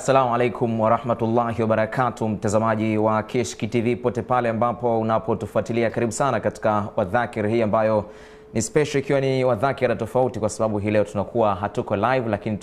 Assalamu alaikum wa rahmatullahi wa barakatuh, mtazamaji wa Kishki TV pote pale ambapo unapotufuatilia, karibu sana katika wadhakir hii ambayo ni special, ikiwa ni wadhakira tofauti kwa sababu hii leo tunakuwa hatuko live, lakini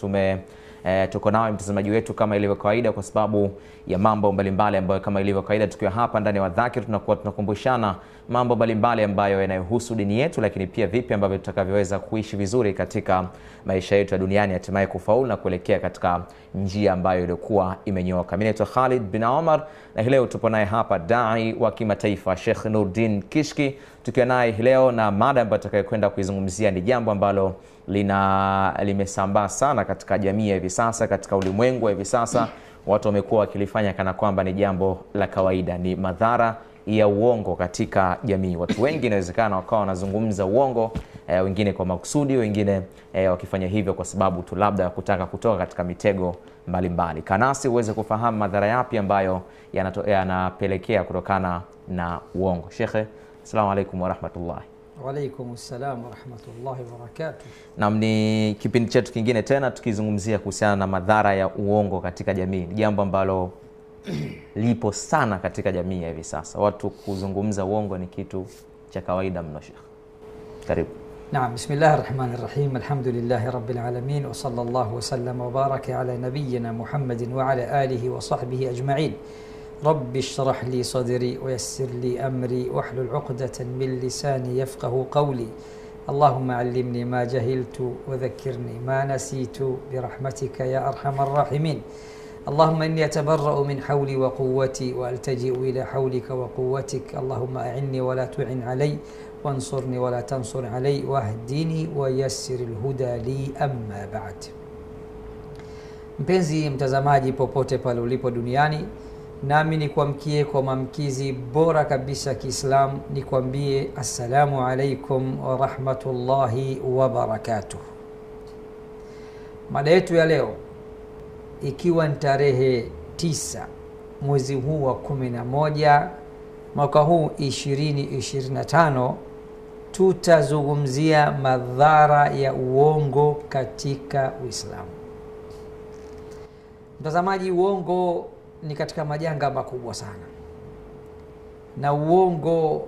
tuko nawe mtazamaji wetu kama ilivyo kawaida, kwa sababu ya mambo mbalimbali ambayo kama ilivyo kawaida tukiwa hapa ndani ya wadhakir tunakuwa tunakumbushana mambo mbalimbali ambayo yanayohusu dini yetu, lakini pia vipi ambavyo tutakavyoweza kuishi vizuri katika maisha yetu ya duniani, hatimaye kufaulu na kuelekea katika njia ambayo ilikuwa imenyooka. Mimi naitwa Khalid bin Omar na leo tupo naye hapa dai wa kimataifa Sheikh Nurdin Kishki, tukiwa naye leo na mada ambayo tutakayokwenda kuizungumzia ni jambo ambalo limesambaa sana katika jamii hivi sasa, katika ulimwengu hivi sasa. Watu wamekuwa wakilifanya kana kwamba ni jambo la kawaida, ni madhara ya uongo katika jamii. Watu wengi inawezekana wakawa wanazungumza uongo, wengine kwa makusudi, wengine wakifanya hivyo kwa sababu tu labda kutaka kutoka katika mitego mbalimbali. Kanasi uweze kufahamu madhara yapi ambayo yanapelekea kutokana na uongo. Shekhe, assalamu alaikum wa rahmatullahi. Wa alaikum assalam wa rahmatullahi wa barakatuh. Na ni kipindi chetu kingine tena tukizungumzia kuhusiana na madhara ya uongo katika jamii. Ni jambo ambalo lipo sana katika jamii hivi sasa. Watu kuzungumza uongo ni kitu cha kawaida mno. Sheikh, karibu. Naam, bismillahirrahmanirrahim. Alhamdulillahi rabbil alamin wa sallallahu wa sallam wa baraka ala nabiyyina Muhammadin wa ala alihi wa sahbihi ajma'in. Rabbi shrah li sadri wa yassir li amri wahlul 'uqdatan min lisani yafqahu qawli. Allahumma 'allimni ma jahiltu wa dhakkirni ma nasitu bi rahmatika ya arhamar rahimin. اللهم إني أتبرأ من حولي وقوتي وألتجئ إلى حولك وقوتك. اللهم أعني ولا تعن علي وانصرني ولا تنصر علي واهدني ويسر الهدى لي أما بعد. Mpenzi mtazamaji popote pale ulipo duniani, nami nikwamkie kwa mamkizi bora kabisa Kiislamu, nikwambie assalamu alaikum wa rahmatullahi wa barakatuh. Mada yetu ya leo ikiwa ni tarehe 9 mwezi huu wa 11 mwaka huu 2025, tutazungumzia madhara ya uongo katika Uislamu. Mtazamaji, uongo ni katika majanga makubwa sana, na uongo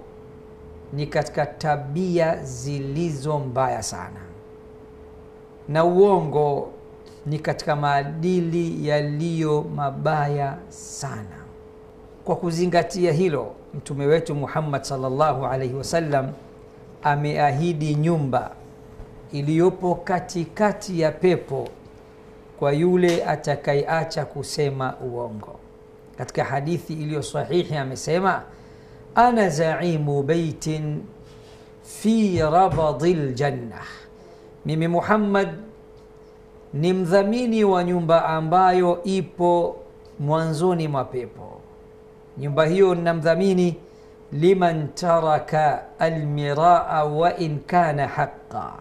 ni katika tabia zilizo mbaya sana, na uongo ni katika maadili yaliyo mabaya sana. Kwa kuzingatia hilo, mtume wetu Muhammad sallallahu alaihi wasallam ameahidi nyumba iliyopo katikati ya pepo kwa yule atakayeacha kusema uongo. Katika hadithi iliyo sahihi amesema, ana zaimu baitin fi rabadil jannah, mimi Muhammad ni mdhamini wa nyumba ambayo ipo mwanzoni mwa pepo. Nyumba hiyo ninamdhamini liman taraka almiraa wa in kana haqqa.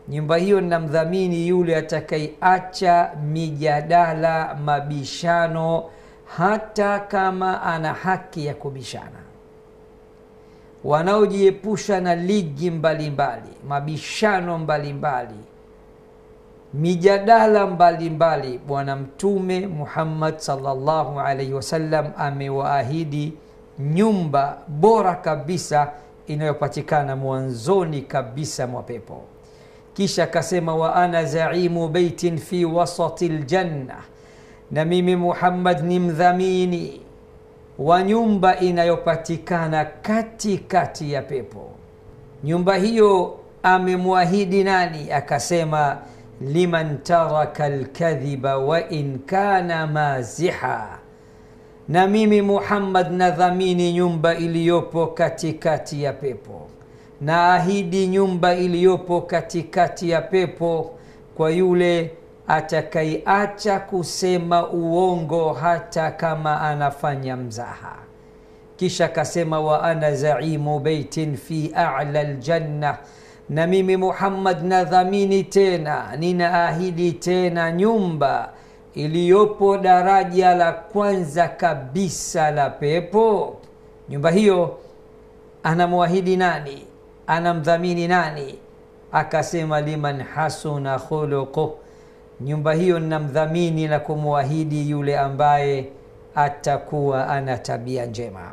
Nyumba hiyo ninamdhamini yule atakayeacha mijadala, mabishano, hata kama ana haki ya kubishana. Wanaojiepusha na ligi mbalimbali, mabishano mbalimbali, mijadala mbalimbali, Bwana Mtume Muhammad sallallahu alaihi wasallam amewaahidi nyumba bora kabisa inayopatikana mwanzoni kabisa mwa pepo. Kisha akasema, wa ana zaimu baitin fi wasatil janna, na mimi Muhammad ni mdhamini wa nyumba inayopatikana katikati ya pepo. Nyumba hiyo amemwahidi nani? Akasema, liman taraka alkadhiba wa in kana maziha, na mimi Muhammad nadhamini nyumba iliyopo katikati ya pepo, na ahidi nyumba iliyopo katikati ya pepo kwa yule atakayeacha kusema uongo hata kama anafanya mzaha. Kisha kasema, wa ana zaimu baitin fi a'la aljanna, na mimi Muhammad nadhamini tena, ninaahidi tena nyumba iliyopo daraja la kwanza kabisa la pepo. Nyumba hiyo anamwahidi nani? Anamdhamini nani? Akasema, liman hasuna khuluquh, nyumba hiyo ninamdhamini na kumwahidi yule ambaye atakuwa ana tabia njema.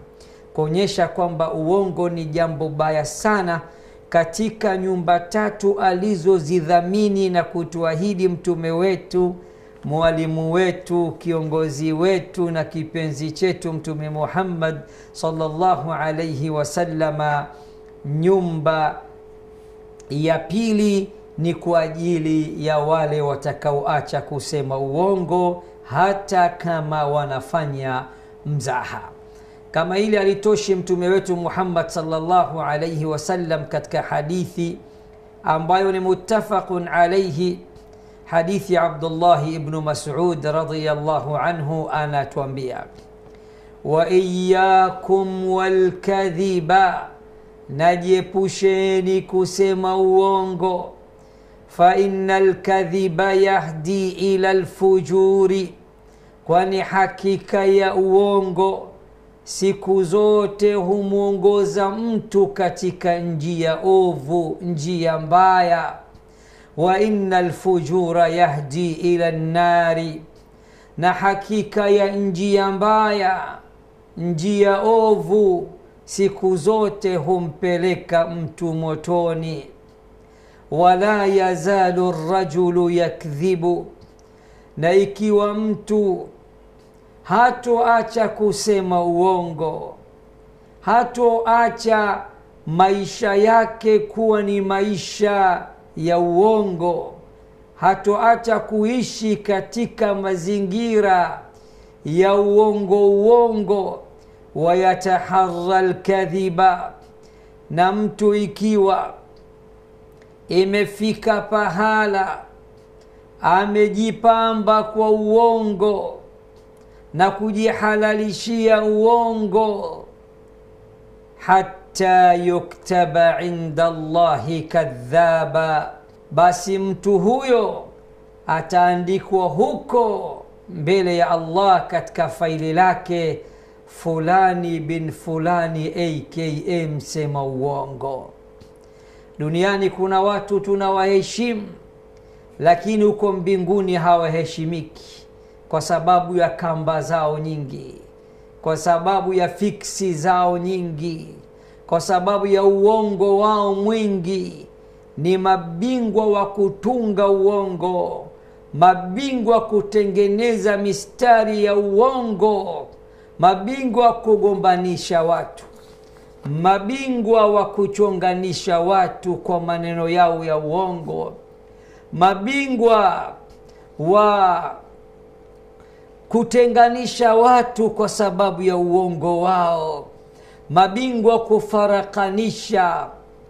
Kuonyesha kwamba uongo ni jambo baya sana katika nyumba tatu alizozidhamini na kutuahidi mtume wetu, mwalimu wetu, kiongozi wetu na kipenzi chetu Mtume Muhammad sallallahu alayhi wasallama. Nyumba ya pili ni kwa ajili ya wale watakaoacha kusema uongo hata kama wanafanya mzaha. Kama ile alitoshi mtume wetu Muhammad sallallahu alayhi wasallam katika hadithi ambayo ni muttafaqun alayhi, hadithi Abdullah ibn Mas'ud radhiyallahu anhu, anatuambia wa iyyakum wal kadhiba, najiepusheni kusema uongo, fa innal kadhiba yahdi ila alfujuri, kwani hakika ya uongo siku zote humuongoza mtu katika njia ovu, njia mbaya. Wa innal fujura yahdi ila nnari, na hakika ya njia mbaya, njia ovu, siku zote humpeleka mtu motoni. Wala yazalu rajulu yakdhibu, na ikiwa mtu hatoacha kusema uongo, hatoacha maisha yake kuwa ni maisha ya uongo, hatoacha kuishi katika mazingira ya uongo, wayataharra alkadhiba, na mtu ikiwa imefika pahala amejipamba kwa uongo na kujihalalishia uongo, hatta yuktaba inda Allahi kadhaba, basi mtu huyo ataandikwa huko mbele ya Allah katika faili lake, fulani bin fulani aka msema uongo. Duniani kuna watu tunawaheshimu, lakini huko mbinguni hawaheshimiki kwa sababu ya kamba zao nyingi, kwa sababu ya fiksi zao nyingi, kwa sababu ya uongo wao mwingi. Ni mabingwa wa kutunga uongo, mabingwa kutengeneza mistari ya uongo, mabingwa kugombanisha watu, mabingwa wa kuchonganisha watu kwa maneno yao ya uongo, mabingwa wa kutenganisha watu kwa sababu ya uongo wao, mabingwa kufarakanisha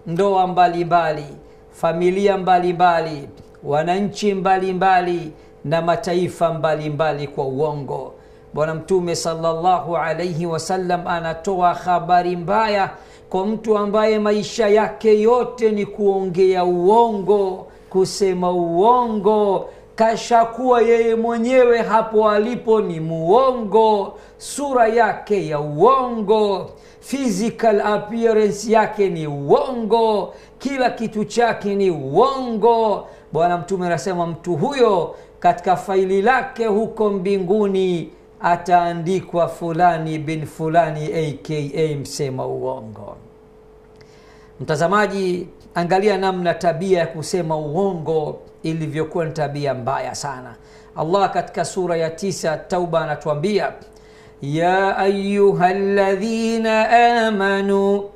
ndoa mbalimbali, familia mbalimbali, wananchi mbalimbali na mataifa mbalimbali kwa uongo. Bwana Mtume sallallahu alayhi wasallam anatoa habari mbaya kwa mtu ambaye maisha yake yote ni kuongea uongo, kusema uongo, kashakuwa yeye mwenyewe hapo alipo ni muongo, sura yake ya uongo, physical appearance yake ni uongo, kila kitu chake ni uongo. Bwana Mtume anasema mtu huyo katika faili lake huko mbinguni ataandikwa fulani bin fulani aka msema uongo. Mtazamaji, angalia namna tabia ya kusema uongo ilivyokuwa ni tabia mbaya sana. Allah katika sura ya 9 Tauba anatuambia, ya ayyuhalladhina amanu,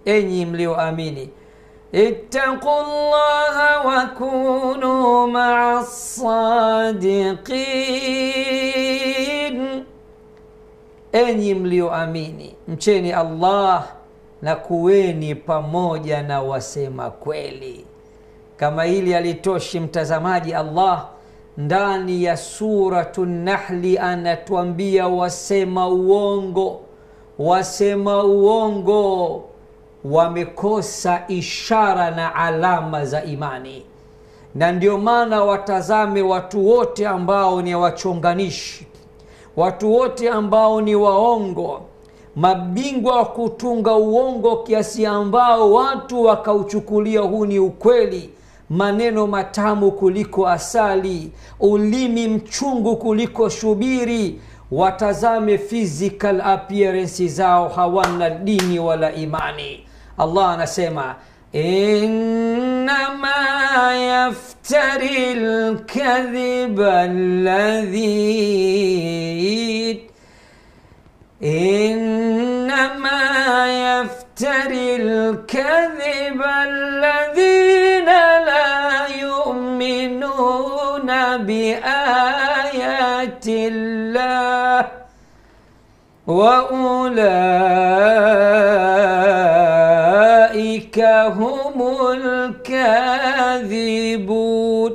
enyi mlioamini, ittaqullaha wa kunu ma'as sadiqin, enyi mlioamini, mcheni Allah na kuweni pamoja na wasema kweli. Kama hili alitoshi mtazamaji, Allah ndani ya suratun Nahli anatuambia wasema uongo, wasema uongo wamekosa ishara na alama za imani. Na ndio maana watazame watu wote ambao ni wachonganishi, watu wote ambao ni waongo, mabingwa wa kutunga uongo kiasi ambao watu wakauchukulia huu ni ukweli, maneno matamu kuliko asali, ulimi mchungu kuliko shubiri. Watazame physical appearance zao, hawana dini wala imani. Allah anasema innama yaftari al-kadhiba alladhi إنما يفتري الكذب الذين لا يؤمنون بآيات الله وأولئك هم الكاذبون.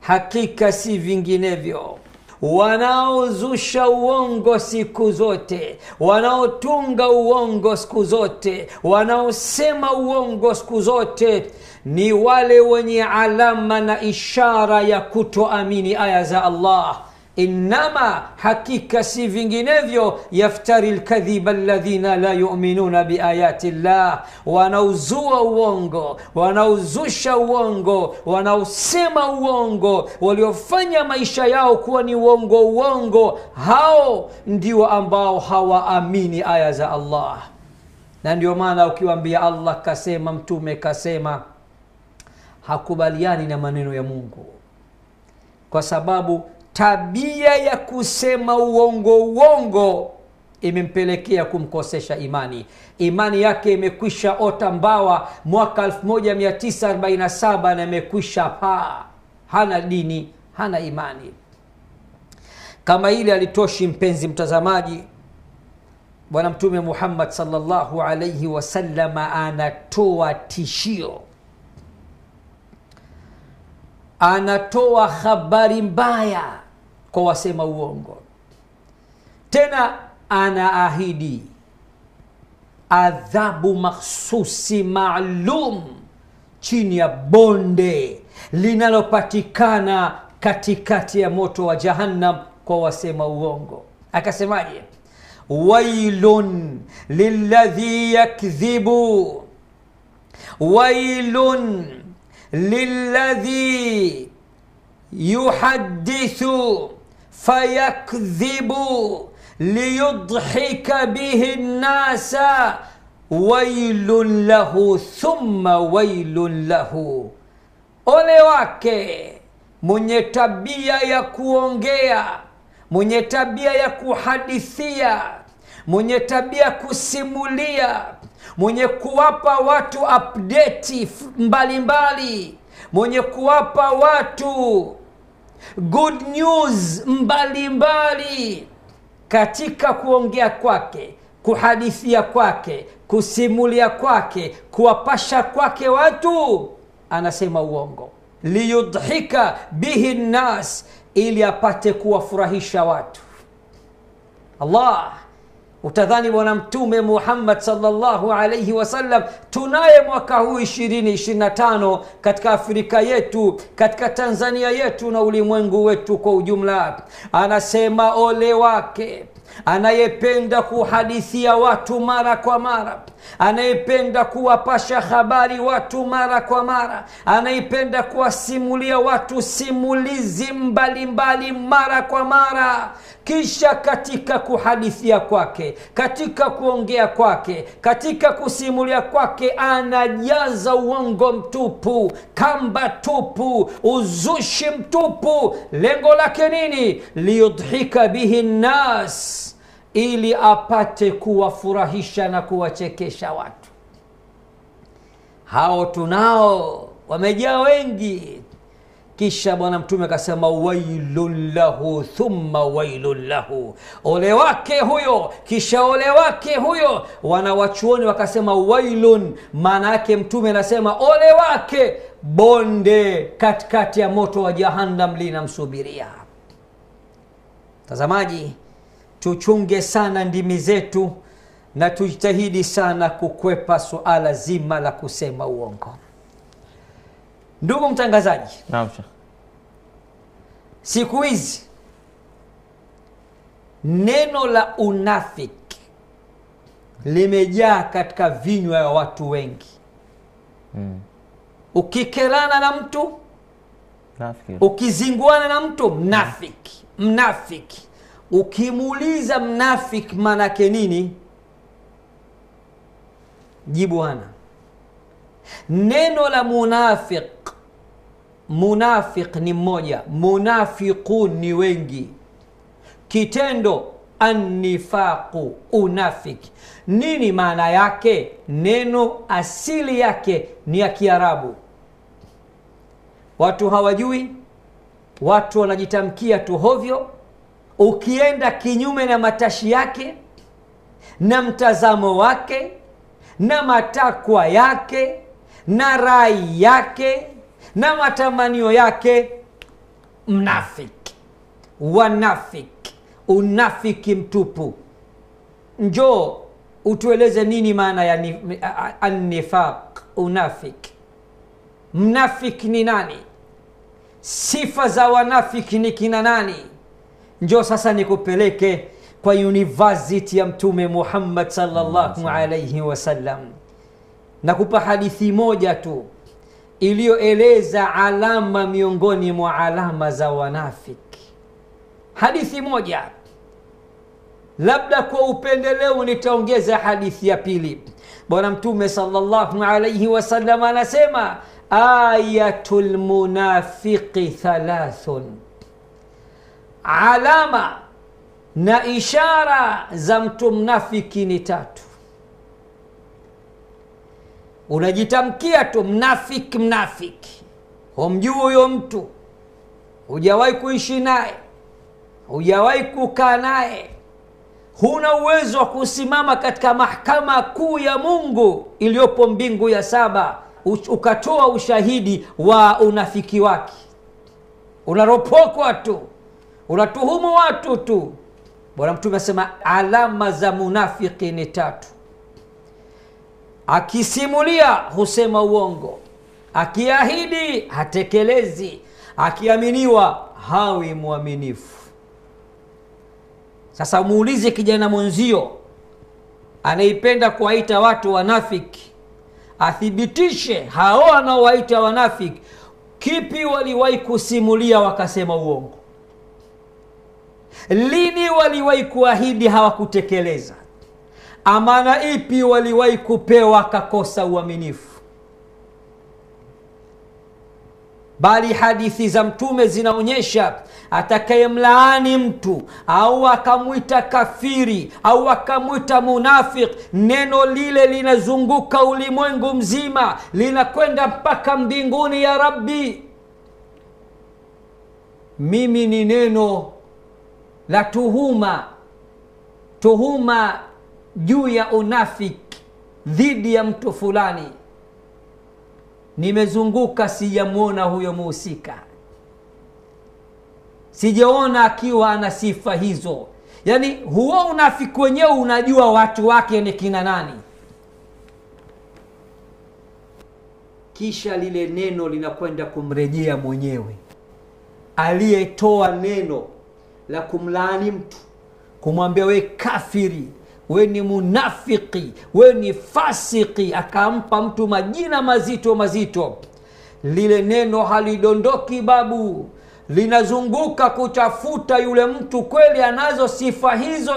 Hakika si vinginevyo wanaozusha uongo siku zote, wanaotunga uongo siku zote, wanaosema uongo siku zote ni wale wenye alama na ishara ya kutoamini aya za Allah. Innama, hakika si vinginevyo, yaftari alkadhiba alladhina la yu'minuna biayati llah, wanauzua uongo, wanauzusha uongo, wanaosema uongo, waliofanya maisha yao kuwa ni uongo, hao ndio ambao hawaamini aya za Allah. Na ndio maana ukiwaambia Allah kasema, mtume kasema, hakubaliani na maneno ya Mungu, kwa sababu tabia ya kusema uongo imempelekea kumkosesha imani. Imani yake imekwisha ota mbawa mwaka 1947 na imekwisha paa. Hana dini, hana imani. Kama ile alitoshi, mpenzi mtazamaji, Bwana Mtume Muhammad sallallahu alayhi wasallam anatoa tishio, anatoa habari mbaya kwa wasema uongo. Tena anaahidi adhabu mahsusi maalum chini ya bonde linalopatikana katikati ya moto wa Jahannam kwa wasema uongo. Akasemaje? wailun lilladhi yakdhibu, wailun lilladhi yuhaddithu fayakdhibu liyudhika bihi nnasa, wailun lahu thumma wailun lahu. Ole wake mwenye tabia ya kuongea, mwenye tabia ya kuhadithia, mwenye tabia ya kusimulia, mwenye kuwapa watu update mbalimbali, mwenye kuwapa watu good news mbalimbali. Katika kuongea kwake, kuhadithia kwake, kusimulia kwake, kuwapasha kwake watu, anasema uongo. Liyudhika bihi nnas, ili apate kuwafurahisha watu. Allah, utadhani Bwana Mtume Muhammad sallallahu alayhi wasallam tunaye mwaka huu 2025 katika Afrika yetu, katika Tanzania yetu na ulimwengu wetu kwa ujumla. Anasema ole wake anayependa kuhadithia watu mara kwa mara, anayependa kuwapasha habari watu mara kwa mara, anayependa kuwasimulia watu simulizi mbalimbali mara kwa mara. Kisha katika kuhadithia kwake, katika kuongea kwake, katika kusimulia kwake, anajaza uongo mtupu, kamba tupu, uzushi mtupu. Lengo lake nini? Liyudhika bihi nnas, ili apate kuwafurahisha na kuwachekesha watu. Hao tunao, wamejaa wengi. Kisha Bwana Mtume akasema wailun lahu thumma wailun lahu, ole wake huyo, kisha ole wake huyo. Wanawachuoni wakasema wailun, maana yake Mtume anasema ole wake, bonde katikati ya moto wa Jahannam linamsubiria. Tazamaji, tuchunge sana ndimi zetu na tujitahidi sana kukwepa suala zima la kusema uongo. Ndugu mtangazaji, naam, siku hizi neno la unafiki limejaa katika vinywa ya watu wengi. Ukikelana na mtu Nafiki. ukizinguana na mtu mnafiki. Ukimuuliza mnafiki manake nini, jibu hana. Neno la munafiq ni mmoja, munafiqun ni wengi. Kitendo annifaqu, unafiki. Nini maana yake? Neno asili yake ni ya Kiarabu, watu hawajui, watu wanajitamkia tu hovyo. Ukienda kinyume na matashi yake na mtazamo wake na matakwa yake na rai yake na matamanio yake, mnafiki, wanafiki, unafiki mtupu. Njoo utueleze nini maana ya an-nifaq, unafiki. Mnafiki ni nani? Sifa za wanafiki ni kina nani? Njoo sasa nikupeleke kwa university ya Mtume Muhammad sallallahu alayhi wasallam. Nakupa hadithi moja tu iliyoeleza alama miongoni mwa alama za wanafiki. Hadithi moja, labda kwa upendeleo nitaongeza hadithi ya pili. Bwana Mtume sallallahu alayhi wasallam anasema, ayatul munafiqi thalathun, alama na ishara za mtu mnafiki ni tatu. Unajitamkia tu mnafiki, humjui huyo mtu, hujawahi kuishi naye, hujawahi kukaa naye, huna uwezo wa kusimama katika mahakama kuu ya Mungu iliyopo mbingu ya 7 ukatoa ushahidi wa unafiki wake. Unaropokwa tu, unatuhumu watu tu. Bwana Mtume asema alama za munafiki ni tatu. Akisimulia husema uongo, akiahidi hatekelezi, akiaminiwa hawi mwaminifu. Sasa muulize kijana mwenzio anaipenda kuwaita watu wanafiki, athibitishe hao anaowaita wanafiki kipi waliwahi kusimulia wakasema uongo, lini waliwahi kuahidi hawakutekeleza, amana ipi waliwahi kupewa kakosa uaminifu. Bali hadithi za Mtume zinaonyesha atakayemlaani mtu au akamwita kafiri au akamwita munafik, neno lile linazunguka ulimwengu mzima, linakwenda mpaka mbinguni ya Rabbi. Mimi ni neno la tuhuma juu ya unafiki dhidi ya mtu fulani. Nimezunguka, sijamuona huyo muhusika, sijaona akiwa ana sifa hizo. Yani huo unafiki wenyewe unajua watu wake ni kina nani. Kisha lile neno linakwenda kumrejea mwenyewe aliyetoa neno la kumlaani mtu, kumwambia we kafiri, we ni munafiki, we ni fasiki, akampa mtu majina mazito. Lile neno halidondoki babu, linazunguka kutafuta yule mtu kweli anazo sifa hizo,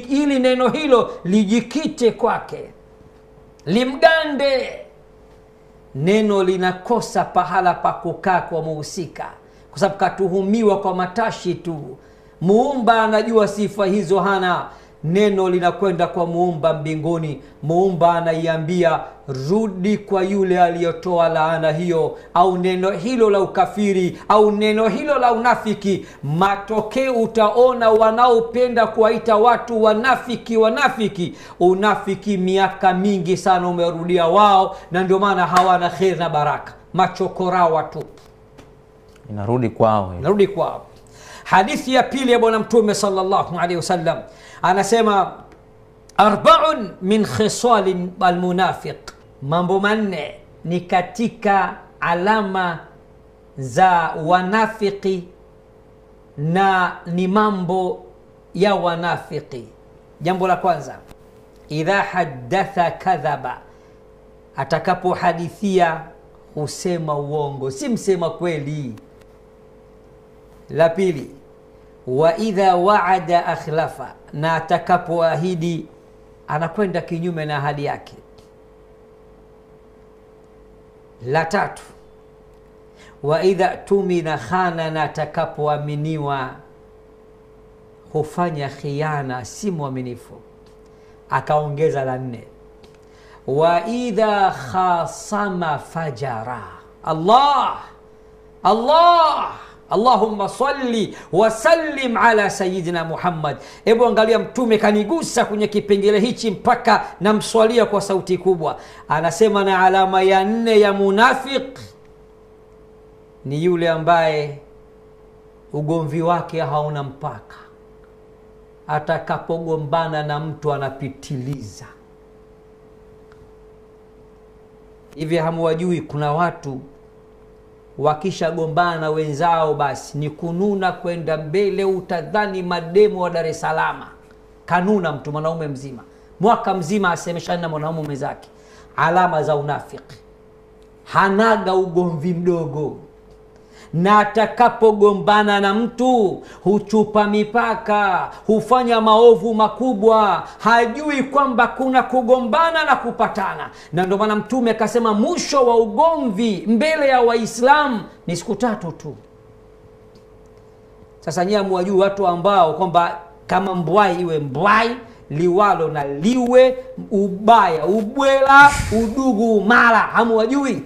ili neno hilo lijikite kwake, limgande. Neno linakosa pahala pa kukaa kwa muhusika, kwa sababu katuhumiwa kwa matashi tu. Muumba anajua sifa hizo hana. Neno linakwenda kwa muumba mbinguni. Muumba anaiambia rudi kwa yule aliyotoa laana hiyo, au neno hilo la ukafiri, au neno hilo la unafiki. Matokeo utaona wanaopenda kuwaita watu wanafiki, unafiki miaka mingi sana umerudia wao, na ndio maana hawana kheri na baraka, machokora watu. Inarudi kwao. Hadithi ya pili ya Bwana Mtume sallallahu alaihi wasallam anasema, arba'un min khisalin almunafiq, mambo manne ni katika alama za wanafiki na ni mambo ya wanafiki. Jambo la kwanza, idha haddatha kadhaba, atakapohadithia husema uongo, si msema kweli. La pili, wa idha waada akhlafa, na atakapoahidi anakwenda kinyume na ahadi yake. La tatu, wa idha tumina khana, na atakapoaminiwa hufanya khiana, si mwaminifu. Akaongeza la nne, wa idha khasama fajara. Allahumma salli wa sallim ala sayyidina Muhammad. Hebu angalia, Mtume kanigusa kwenye kipengele hichi mpaka namswalia kwa sauti kubwa. Anasema na alama ya 4 ya munafiq ni yule ambaye ugomvi wake hauna mpaka. Atakapogombana na mtu anapitiliza. Hivi hamuwajui kuna watu wakishagombana na wenzao basi ni kununa kwenda mbele, utadhani mademo wa Dar es Salaam. Kanuna mtu, mwanaume mzima, mwaka mzima asemeshana na mwanaume mwenzake. Alama za unafiki. Hanaga ugomvi mdogo, na atakapogombana na mtu huchupa mipaka, hufanya maovu makubwa, hajui kwamba kuna kugombana na kupatana. Na ndio maana Mtume akasema mwisho wa ugomvi mbele ya Waislamu ni siku 3 tu. Sasa nyinyi mwajui watu ambao kwamba kama mbwai iwe mbwai, liwalo na liwe, ubaya ubwela, udugu umala, hamuwajui?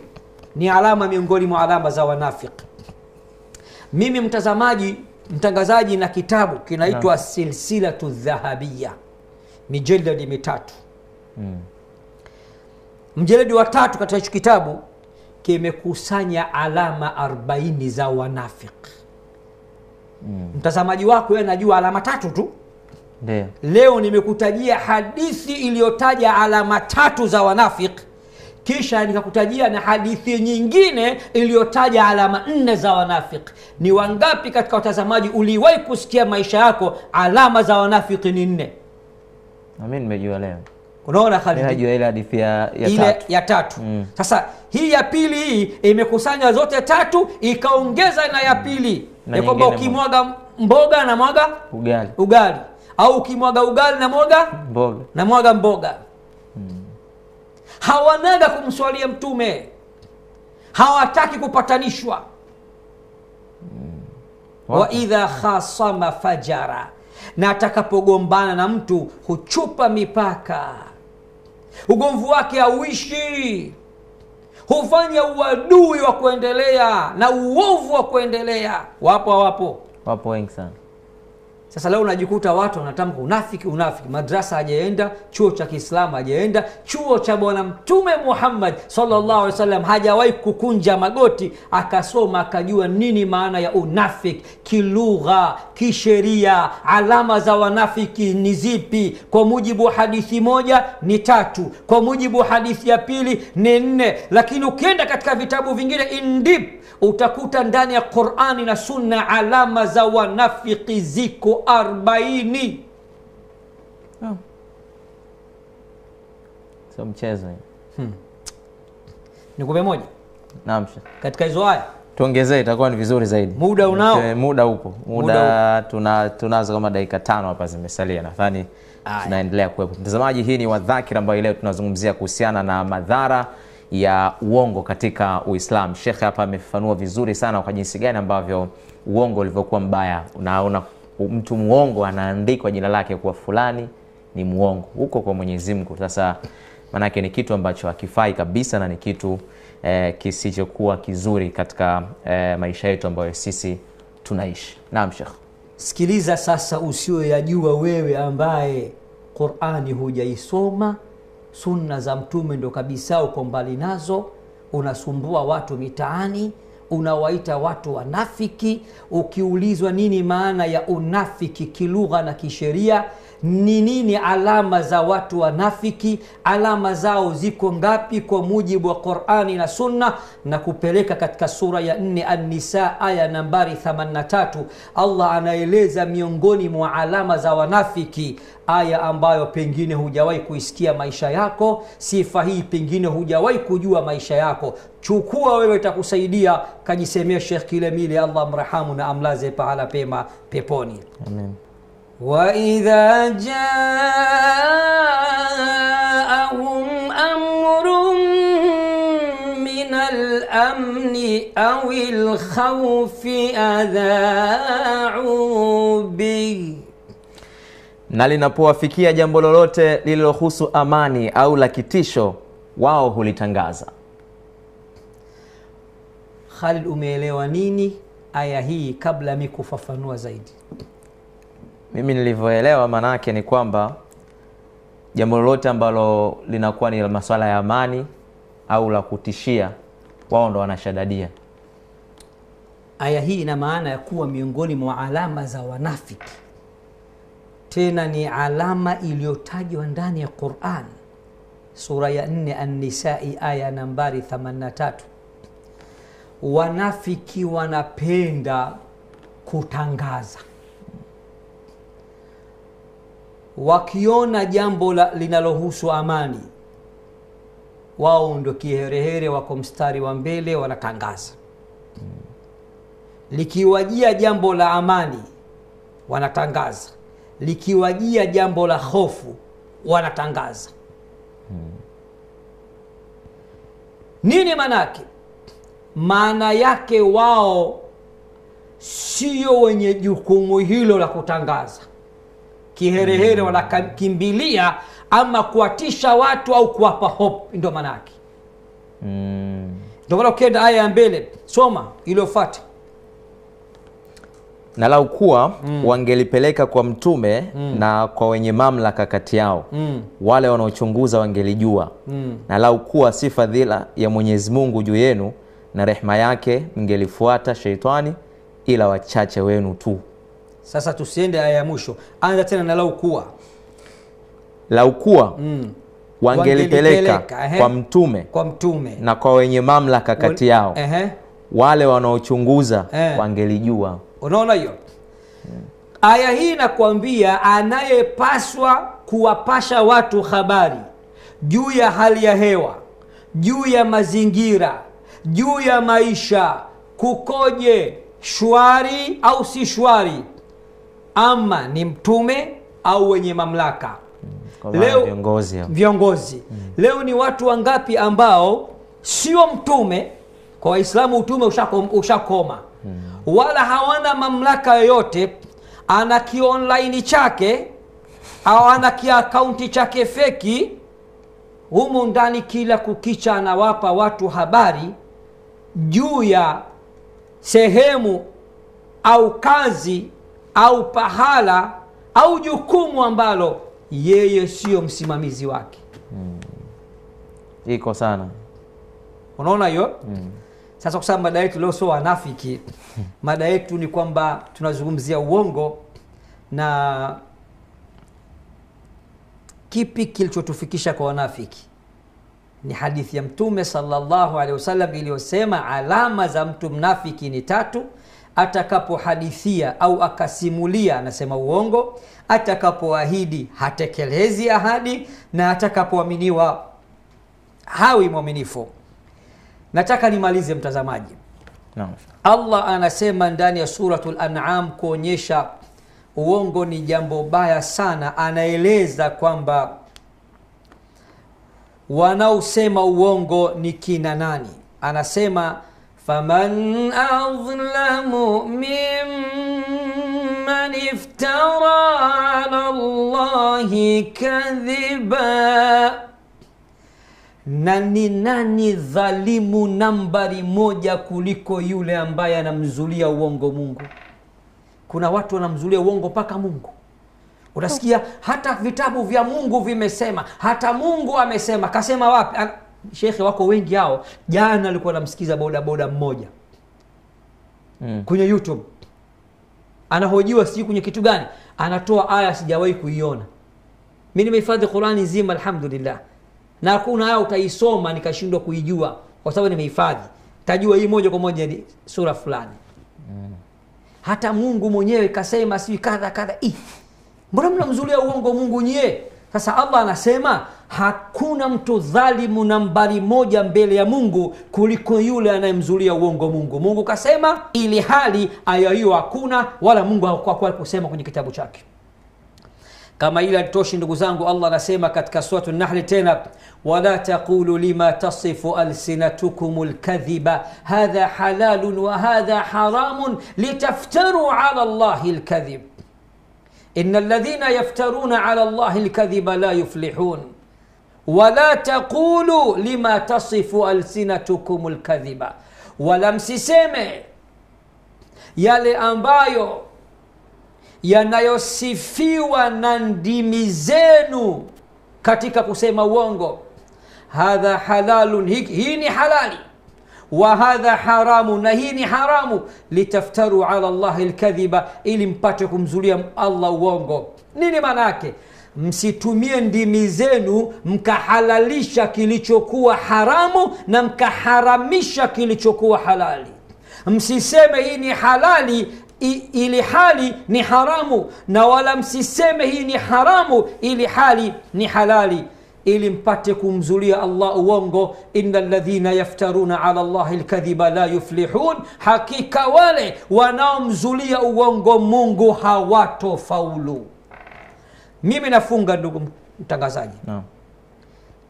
Ni alama miongoni mwa alama za wanafiki. Mimi mtangazaji na kitabu kinaitwa Silsilatu Dhahabia, mijeledi 3. Mjeledi wa 3 katika hicho kitabu kimekusanya alama 40 za wanafiki. Mtazamaji wako yeye anajua alama 3 tu. Ndio. Leo nimekutajia hadithi iliyotaja alama 3 za wanafiki, kisha nikakutajia na hadithi nyingine iliyotaja alama 4 za wanafiki. Ni wangapi katika watazamaji uliwahi kusikia maisha yako alama za wanafiki ni 4? Mimi nimejua leo. Unaona Khalid? Najua ile hadithi ya 3. Ile ya 3. Sasa hii ya pili hii imekusanya zote 3 ikaongeza na ya pili. Ni kwamba ukimwaga mboga na mwaga ugali. Au ukimwaga ugali na mwaga mboga. Hawanaga kumswalia Mtume, hawataki kupatanishwa. Wa idha khasama fajara, na atakapogombana na mtu huchupa mipaka, ugomvi wake hauishi, hufanya uadui wa kuendelea na uovu wa kuendelea. Wapo wengi sana. Sasa leo unajikuta watu wanatamka unafiki. Madrasa hajaenda, chuo cha Kiislamu hajaenda, chuo cha Bwana Mtume Muhammad sallallahu alaihi wasallam hajawahi kukunja magoti akasoma akajua nini maana ya unafiki kilugha, kisheria. Alama za wanafiki ni zipi? Kwa mujibu wa hadithi moja ni 3, kwa mujibu wa hadithi ya pili ni 4, lakini ukienda katika vitabu vingine indip utakuta ndani ya Qur'ani na Sunna alama za wanafiki ziko 40. Sio mchezo. Nikupe moja. Naam. Katika hizo aya tuongezee, itakuwa ni vizuri zaidi. Muda unao? Muda upo. Tunazo kama dakika 5 hapa zimesalia. Nadhani tunaendelea kuwepo. Mtazamaji, hii ni Wadhakir ambayo leo tunazungumzia kuhusiana na madhara ya uongo katika Uislamu. Sheikh hapa amefafanua vizuri sana kwa jinsi gani ambavyo uongo ulivyokuwa mbaya. Unaona mtu muongo anaandikwa jina lake kwa fulani ni muongo huko kwa Mwenyezi Mungu. Sasa maana yake ni kitu ambacho hakifai kabisa na ni kitu kisichokuwa kizuri katika maisha yetu ambayo sisi tunaishi. Naam Sheikh. Sikiliza sasa usiyoyajua wewe ambaye Qur'ani hujaisoma, sunna za Mtume ndo kabisa uko mbali nazo, unasumbua watu mitaani, unawaita watu wanafiki. Ukiulizwa nini maana ya unafiki kilugha na kisheria, ni nini alama za watu wanafiki, alama zao ziko ngapi kwa mujibu wa Qur'ani na Sunna, na kupeleka katika sura ya 4 An-Nisa aya nambari 83. Allah anaeleza miongoni mwa alama za wanafiki, aya ambayo pengine hujawahi kuisikia maisha yako. Sifa hii pengine hujawahi kujua maisha yako. Chukua wewe, itakusaidia. Kajisemea Sheikh Kilemile, Allah mrahamu na amlaze pahala pema peponi. Amen. وَإِذَا جَاءَهُمْ أَمْرٌ مِّنَ الْأَمْنِ أَوِ الْخَوْفِ أَذَاعُوا بِهِ, na linapowafikia jambo lolote lililohusu amani au la kitisho, wao hulitangaza. Khalid, umeelewa nini aya hii kabla mimi kufafanua zaidi? Mimi nilivyoelewa manake ni kwamba jambo lolote ambalo linakuwa ni masuala ya amani au la kutishia, wao ndo wanashadadia. Aya hii ina maana ya kuwa miongoni mwa alama za wanafiki, tena ni alama iliyotajwa ndani ya Qur'an, sura ya 4 An-Nisa aya nambari 83. Wanafiki wanapenda kutangaza. Wakiona jambo linalohusu amani, wao ndio kiherehere, wako mstari wa mbele, wanatangaza. Likiwajia jambo la amani, wanatangaza. Likiwajia jambo la hofu, wanatangaza. Nini manake? Maana yake wao sio wenye jukumu hilo la kutangaza. Kiherehere wanakimbilia ama kuatisha watu au kuwapa hope, ndio maana yake. Ndio maana ukienda aya ya mbele, soma iliyofuata. Na lau kuwa wangelipeleka kwa mtume na kwa wenye mamlaka kati yao, wale wanaochunguza wangelijua. Na lau kuwa si fadhila ya Mwenyezi Mungu juu yenu na rehema yake, mngelifuata sheitani ila wachache wenu tu. Sasa tusiende aya ya mwisho, anza tena na lau kuwa. Lau kuwa wangelipeleka kwa mtume na kwa wenye mamlaka kati yao, wale wanaochunguza wangelijua. Unaona hiyo? Aya hii inakwambia anayepaswa kuwapasha watu habari juu ya hali ya hewa, juu ya mazingira, juu ya maisha, kukoje, shwari au si shwari, ama ni mtume au wenye mamlaka. Leo viongozi. Leo ni watu wangapi ambao sio mtume? Kwa Waislamu utume ushakoma. Wala hawana mamlaka yoyote. Ana ki-online chake au ana ki-akaunti chake feki, humu ndani kila kukicha anawapa watu habari juu ya sehemu au kazi au pahala au jukumu ambalo yeye sio msimamizi wake. Iko sana. Unaona hiyo? Sasa kwa sababu mada yetu leo sio wanafiki, mada yetu ni kwamba tunazungumzia uongo na kipi kilichotufikisha kwa wanafiki. Ni hadithi ya Mtume sallallahu alaihi wasallam iliyosema alama za mtu mnafiki ni 3: atakapohadithia au akasimulia anasema uongo, atakapoahidi hatekelezi ahadi, na atakapoaminiwa hawi mwaminifu. Nataka nimalize mtazamaji. Allah anasema ndani ya suratul An'am kuonyesha uongo ni jambo baya sana. Anaeleza kwamba wanaosema uongo ni kina nani. Anasema faman azlamu mimman iftara ala Allahi kadhiba, na ni nani dhalimu nambari 1 kuliko yule ambaye anamzulia uongo Mungu? Kuna watu wanamzulia uongo paka Mungu. Utasikia hata vitabu vya Mungu vimesema, hata Mungu amesema. Kasema wapi? Shekhe wako wengi hao. Jana alikuwa namsikiza bodaboda mmoja kwenye YouTube, anahojiwa sijui kwenye kitu gani, anatoa aya sijawahi kuiona. Mimi nimehifadhi Qur'ani nzima alhamdulillah, na hakuna aya utaisoma nikashindwa kuijua kwa sababu nimehifadhi. Tajua hii moja kwa moja ni sura fulani. Hata Mungu mwenyewe kasema si kadha kadha. Mbona mnamzulia uongo Mungu nyie? Sasa Allah anasema hakuna mtu dhalimu nambari moja mbele ya Mungu kuliko yule anayemzulia uongo Mungu. Mungu kasema, ili hali aya hiyo hakuna, wala Mungu hakuwa kusema kwenye kitabu chake. Kama ile alitoshi ndugu zangu, Allah anasema katika sura an-Nahl tena, wala taqulu lima tasifu alsinatukumul kadhiba hadha halalun wa hadha haramun litaftaru ala Allahi alkadhib innal ladhina yaftaruna ala Allahi alkadhiba la yuflihun wala taqulu lima tasifu alsinatukumul kadhiba, wala msiseme yale ambayo yanayosifiwa na ndimi zenu katika kusema uongo. Hadha halalun, hii ni halali, wa hadha haramu, na hii ni haramu, litaftaru ala Allahi alkadhiba, ili mpate kumzulia Allah uongo. Nini maana yake? Msitumie ndimi zenu mkahalalisha kilichokuwa haramu na mkaharamisha kilichokuwa halali. Msiseme hii ni halali ili hali ni haramu, na wala msiseme hii ni haramu ili hali ni halali, ili mpate kumzulia Allah uongo. Innal ladhina yaftaruna ala Allahi alkadhiba la yuflihun, hakika wale wanaomzulia uongo Mungu hawatofaulu. Mimi nafunga ndugu mtangazaji,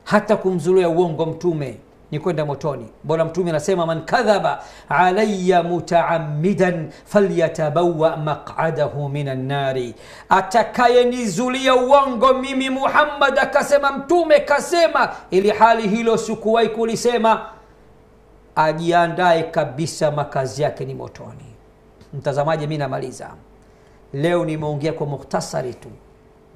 hata kumzulia uongo mtume ni kwenda motoni. Bwana mtume anasema, man kadhaba alayya mutaammidan falyatabawa maq'adahu minan nari, atakayenizulia uongo mimi Muhammad, akasema mtume kasema ili hali hilo sikuwahi kulisema, ajiandae kabisa, makazi yake ni motoni. Mtazamaji, mimi namaliza leo, nimeongea kwa mukhtasari tu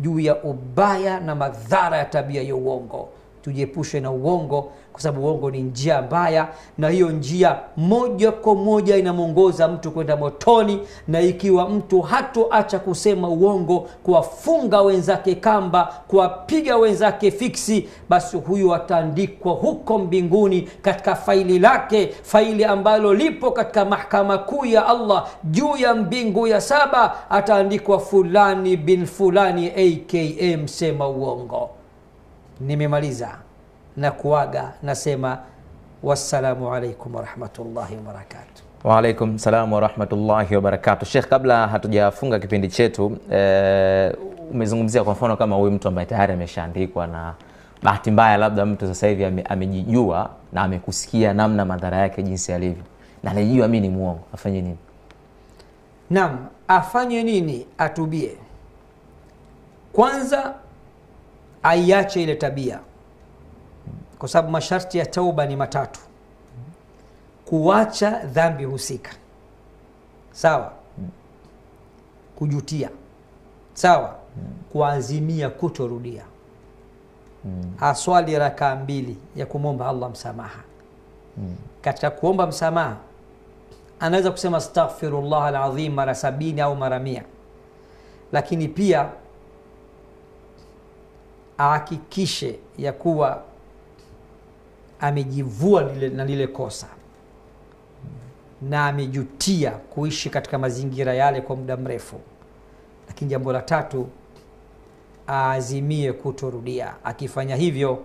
juu ya ubaya na madhara ya tabia ya uongo. Tujiepushe na uongo, kwa sababu uongo ni njia mbaya, na hiyo njia moja kwa moja inamuongoza mtu kwenda motoni. Na ikiwa mtu hatoacha kusema uongo, kuwafunga wenzake kamba, kuwapiga wenzake fiksi, basi huyu ataandikwa huko mbinguni katika faili lake, faili ambalo lipo katika mahakama kuu ya Allah juu ya mbingu ya 7, ataandikwa fulani bin fulani aka msema uongo. Nimemaliza na kuaga, nasema wassalamu alaikum warahmatullahi wabarakatuh. Wa alaikum salam warahmatullahi wabarakatuh. Sheikh, kabla hatujafunga kipindi chetu, umezungumzia kwa mfano kama huyu mtu ambaye tayari ameshaandikwa, na bahati mbaya labda mtu sasa hivi amejijua na amekusikia namna madhara yake jinsi yalivyo, na anajua mimi ni muongo, afanye nini? Naam, afanye nini? Atubie kwanza, aiache ile tabia, kwa sababu masharti ya tauba ni 3. Kuacha dhambi husika, sawa, kujutia, sawa, kuazimia kutorudia, aswali rakaa 2 ya kumwomba Allah msamaha. Katika kuomba msamaha anaweza kusema astaghfirullah alazim mara 70 au mara 100, lakini pia ahakikishe ya kuwa amejivua lile kosa na amejutia kuishi katika mazingira yale kwa muda mrefu. Lakini jambo la 3, aazimie kutorudia. Akifanya hivyo,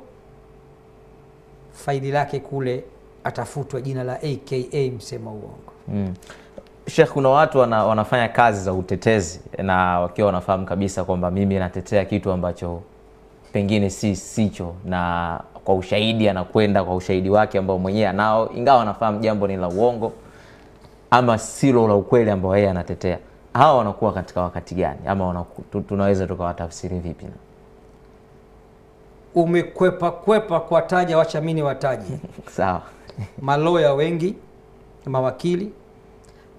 faili lake kule atafutwa jina la aka msema uongo. Sheikh, kuna watu wanafanya kazi za utetezi na wakiwa wanafahamu kabisa kwamba mimi natetea kitu ambacho pengine sicho, na kwa ushahidi anakwenda kwa ushahidi wake ambao mwenyewe anao, ingawa anafahamu jambo ni la uongo ama silo la ukweli ambao yeye anatetea. Hawa wanakuwa katika wakati gani, ama tunaweza tukawatafsiri vipi? Umekwepa kwa taja, wacha mimi wataje. Sawa. Maloya wengi, mawakili,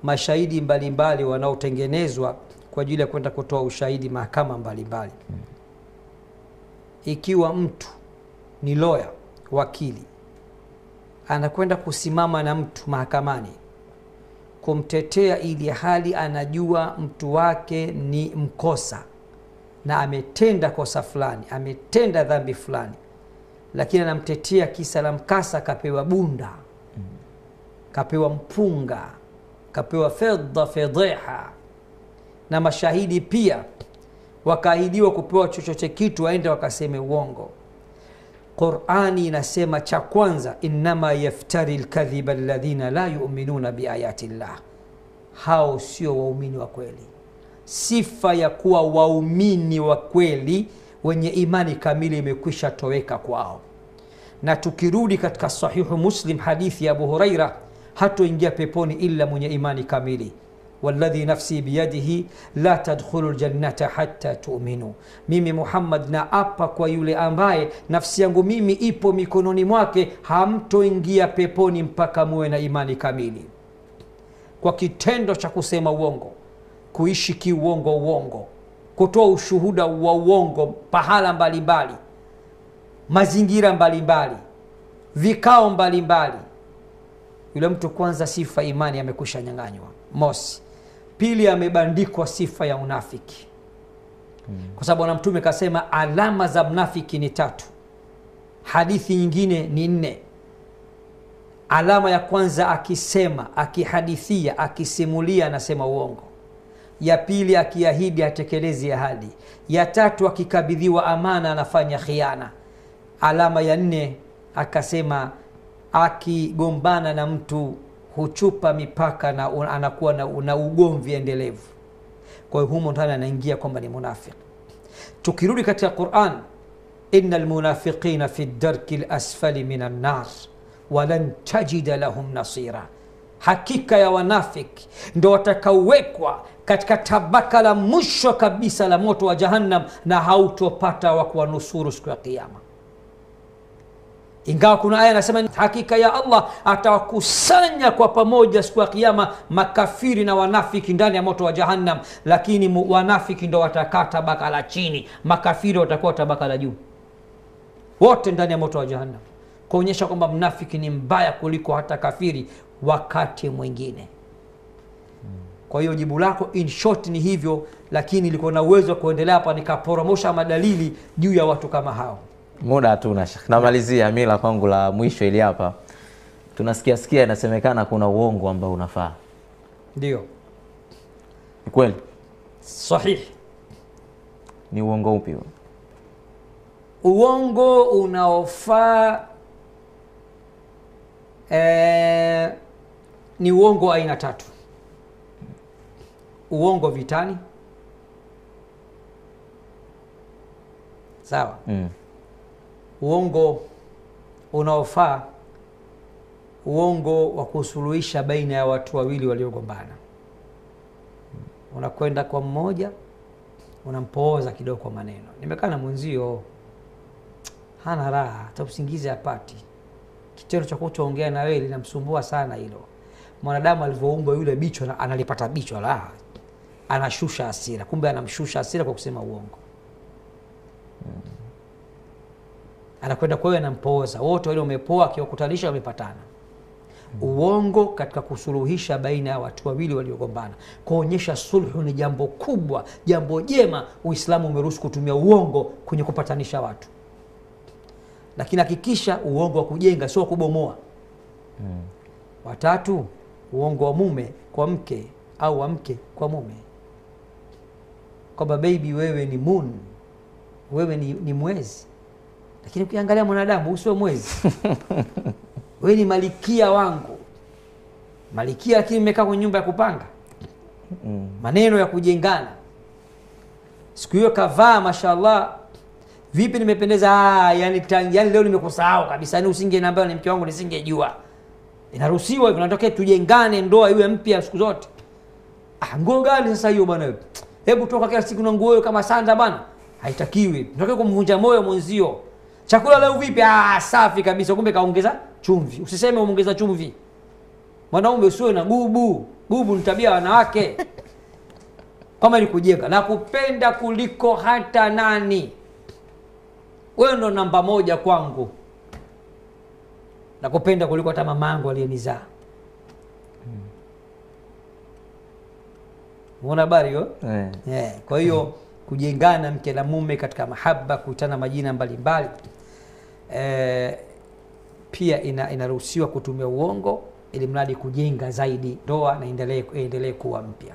mashahidi mbalimbali wanaotengenezwa kwa ajili ya kwenda kutoa ushahidi mahakama mbalimbali. Ikiwa mtu ni lawyer, wakili, anakwenda kusimama na mtu mahakamani kumtetea ili hali anajua mtu wake ni mkosa, na ametenda kosa fulani, ametenda dhambi fulani, lakini anamtetea kisa la mkasa, kapewa bunda, kapewa mpunga, kapewa fedha, na mashahidi pia wakaahidiwa kupewa chochote kitu waende wakaseme uongo. Qur'ani inasema cha kwanza, innama yaftari alkadhiba alladhina la yu'minuna biayati llah, hao sio waumini wa kweli. Sifa ya kuwa waumini wa kweli wenye imani kamili imekwisha toweka kwao. Na tukirudi katika sahihu Muslim, hadithi ya Abu Huraira, hatoingia peponi illa mwenye imani kamili. Walladhi nafsi biyadihi la tadkhulu aljannata hatta tu'minu, mimi Muhammad na apa kwa yule ambaye nafsi yangu mimi ipo mikononi mwake, hamtoingia peponi mpaka muwe na imani kamili. Kwa kitendo cha kusema uongo, kuishi kiuongo, kutoa ushuhuda wa uongo pahala mbalimbali, mazingira mbalimbali, vikao mbalimbali, yule mtu kwanza sifa imani amekwisha nyang'anywa. Mosi. Pili, amebandikwa sifa ya unafiki. Kwa sababu na Mtume kasema alama za mnafiki ni 3. Hadithi nyingine ni 4. Alama ya kwanza, akisema, akihadithia, akisimulia anasema uongo. Ya pili, akiahidi hatekelezi ahadi. Ya 3, akikabidhiwa amana anafanya khiana. Alama ya 4, akasema akigombana na mtu huchupa mipaka na anakuwa na ugomvi endelevu. Kwa hiyo humo ndani anaingia kwamba ni munafiki. Tukirudi katika Qur'an, innal munafiqina fi ad-darki al-asfali minan nar wa lan tajida lahum nasira, hakika ya wanafiki ndio watakaowekwa katika tabaka la mwisho kabisa la moto wa Jahannam, na hautopata wa kuwanusuru siku ya Kiyama. Ingawa kuna aya nasema hakika ya Allah atawakusanya kwa pamoja siku ya Kiyama makafiri na wanafiki ndani ya moto wa Jahannam, lakini wanafiki ndo watakaa tabaka la chini, makafiri watakuwa tabaka la juu, wote ndani ya moto wa Jahannam, kuonyesha kwamba mnafiki ni mbaya kuliko hata kafiri wakati mwingine. Kwa hiyo jibu lako in short ni hivyo, lakini nilikuwa na uwezo wa kuendelea hapa nikaporomosha madalili juu ya watu kama hao. Muda hatuna. Namalizia mila kwangu la mwisho ili hapa. Tunasikia inasemekana kuna uongo ambao unafaa. Ndio. Ni kweli? Sahihi. Ni uongo upi huo? Uongo unaofaa ni uongo aina 3. Uongo vitani. Sawa? Uongo unaofaa, uongo wa kusuluhisha baina ya watu wawili waliogombana. Unakwenda kwa mmoja, unampooza kidogo kwa maneno. Nimekaa na mwenzio, hana raha, hata usingizi hapati. Kitendo cha kutoongea na wewe linamsumbua sana hilo. Mwanadamu alivyoumbwa yule bicho analipata bicho la anashusha hasira, kumbe anamshusha hasira kwa kusema uongo. Anakwenda kwa wewe anampooza, wote wale wamepoa, akiwakutanisha wamepatana. Uongo katika kusuluhisha baina ya watu wawili waliogombana, kuonyesha sulhu ni jambo kubwa, jambo jema. Uislamu umeruhusu kutumia uongo kwenye kupatanisha watu, lakini hakikisha uongo wa kujenga, sio kubomoa. Watatu, uongo wa mume kwa mke au wa mke kwa mume, kwamba baby wewe ni moon, wewe ni mwezi, lakini ukiangalia mwanadamu usio mwezi. Wewe ni malikia wangu, malikia, lakini mmekaa kwenye nyumba ya kupanga. Maneno ya kujengana. Siku hiyo kavaa mashallah, vipi nimependeza, yani leo nimekusahau kabisa, yani usingeniambia ni mke wangu nisingejua. Inaruhusiwa hivyo, nataka tujengane, ndoa iwe mpya siku zote. Nguo gani sasa hiyo bwana? Hebu toka kila siku na nguo hiyo kama sanda bwana. Haitakiwi. Nataka kumvunja moyo mwenzio. Chakula leo vipi? Safi kabisa, kumbe kaongeza chumvi. Usiseme umeongeza chumvi. Mwanaume usiwe na gubu. Gubu ni tabia wanawake. Kama ni kujenga na kupenda kuliko hata nani. Wewe ndo namba 1 kwangu. Na kupenda kuliko hata mamangu aliyenizaa. Unaona habari hiyo? Kwa hiyo kujengana mke na mume katika mahaba, kuitana majina mbalimbali. Pia inaruhusiwa kutumia uongo ili mradi kujenga zaidi ndoa na endelee kuwa mpya.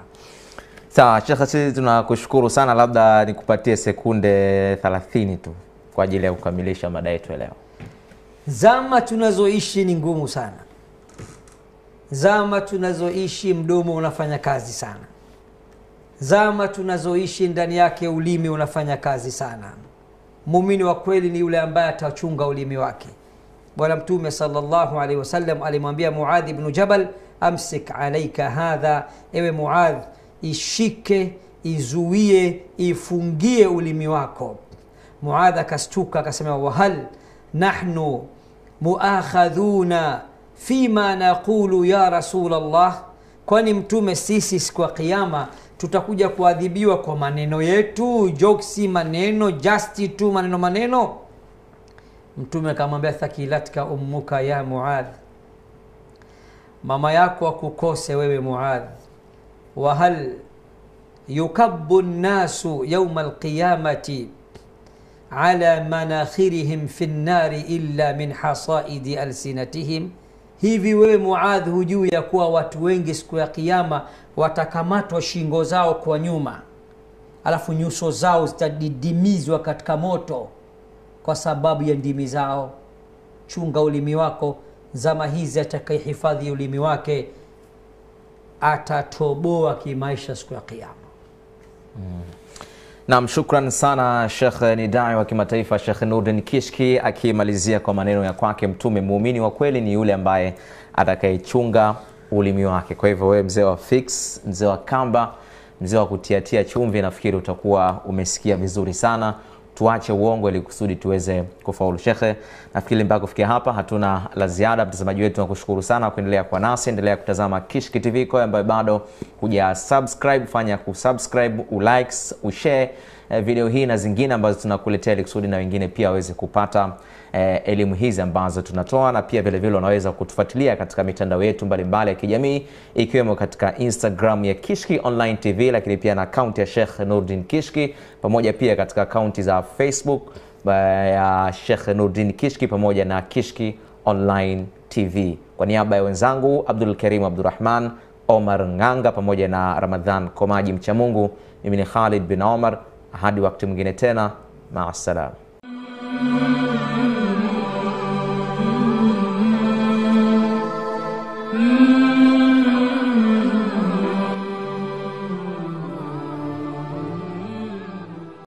Sawa, Sheikh, sisi tunakushukuru sana, labda nikupatie sekunde 30 tu kwa ajili ya kukamilisha mada yetu leo. Zama tunazoishi ni ngumu sana. Zama tunazoishi mdomo unafanya kazi sana. Zama tunazoishi ndani yake ulimi unafanya kazi sana. Muumini wa kweli ni yule ambaye atachunga ulimi wake. Bwana Mtume sallallahu alaihi wasallam alimwambia Muadh ibn Jabal, amsik alayka hadha, ewe Muadh, ishike, izuie, ifungie ulimi wako. Muadh akastuka akasema, wahal nahnu muakhadhuna fima naqulu ya Rasulullah, kwani Mtume sisi siku ya kiyama tutakuja kuadhibiwa kwa maneno yetu, jokes, maneno justi tu, maneno. Mtume akamwambia, thakilatka ummuka ya Muadh, mama yako akukose wewe Muadh. Wa hal yukabbu an-nasu yawm al-qiyamati ala manakhirihim fi an-nari illa min hasaidi alsinatihim, hivi wewe Muadh hujui ya kuwa watu wengi siku ya kiyama watakamatwa shingo zao kwa nyuma, alafu nyuso zao zitadidimizwa katika moto kwa sababu ya ndimi zao? Chunga ulimi wako. Zama hizi atakayehifadhi ulimi wake atatoboa kimaisha siku ya kiyama. Naam, shukran sana Sheikh. Ni dai wa kimataifa Sheikh Nurdin Kishki akimalizia kwa maneno ya kwake Mtume, muumini wa kweli ni yule ambaye atakayechunga ulimi wake. Kwa hivyo wewe mzee wa fix, mzee wa kamba, mzee wa kutiatia chumvi, nafikiri utakuwa umesikia vizuri sana. Tuache uongo ili kusudi tuweze kufaulu. Shekhe, nafikiri mpaka kufikia hapa hatuna la ziada. Mtazamaji wetu tunakushukuru sana kuendelea kwa nasi. Endelea kutazama Kishki TV. Kwa ambaye bado kuja subscribe, fanya kusubscribe, ulikes, ushare video hii na zingine ambazo tunakuletea ili kusudi na wengine pia waweze kupata elimu hizi ambazo tunatoa. Na pia vile vile unaweza kutufuatilia katika mitandao yetu mbalimbali ya kijamii, ikiwemo katika Instagram ya Kishki Online TV, lakini pia na account ya Sheikh Nurdin Kishki, pamoja pia katika account za Facebook ya Sheikh Nurdin Kishki pamoja na Kishki Online TV. Kwa niaba ya wenzangu Abdul Karim Abdurrahman, Omar Nganga pamoja na Ramadhan Komaji mcha Mungu, mimi ni Khalid bin Omar. Hadi wakati mwingine tena, ma'assalam.